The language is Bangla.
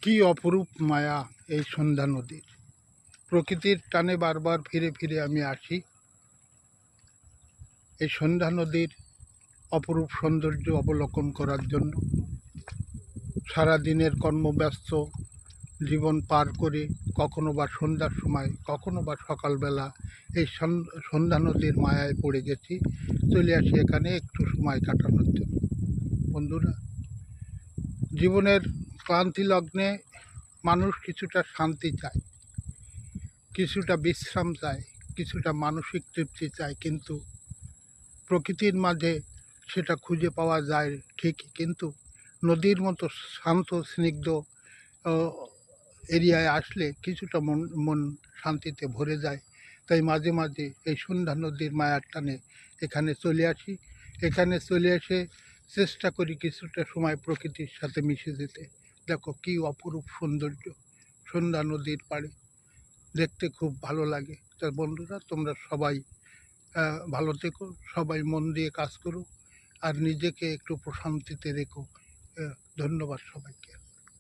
কি অপরূপ মায়া এই সন্ধ্যা নদীর। প্রকৃতির টানে বারবার ফিরে ফিরে আমি আসি এই সন্ধ্যা নদীর অপরূপ সৌন্দর্য অবলোকন করার জন্য। সারাদিনের কর্মব্যস্ত জীবন পার করে কখনো বা সন্ধ্যার সময়, কখনো বা সকালবেলা এই সন্ধ্যা নদীর মায়ায় পড়ে গেছি। চলে আসি এখানে একটু সময় কাটানোর জন্য। বন্ধুরা, জীবনের ক্লান্তি লগ্নে মানুষ কিছুটা শান্তি চায়, কিছুটা বিশ্রাম চায়, কিছুটা মানসিক তৃপ্তি চায়, কিন্তু প্রকৃতির মাঝে সেটা খুঁজে পাওয়া যায় ঠিকই, কিন্তু নদীর মতো শান্ত স্নিগ্ধ এরিয়ায় আসলে কিছুটা মন শান্তিতে ভরে যায়। তাই মাঝে মাঝে এই সন্ধ্যা নদীর মায়ার টানে এখানে চলে আসি। এখানে চলে এসে চেষ্টা করি কিছুটা সময় প্রকৃতির সাথে মিশে যেতে। দেখো কি অপরূপ সৌন্দর্য সন্ধ্যা নদীর পাড়ে, দেখতে খুব ভালো লাগে। তা বন্ধুরা, তোমরা সবাই ভালো থেকো, সবাই মন দিয়ে কাজ করো, আর নিজেকে একটু প্রশান্তিতে রেখো। ধন্যবাদ সবাইকে।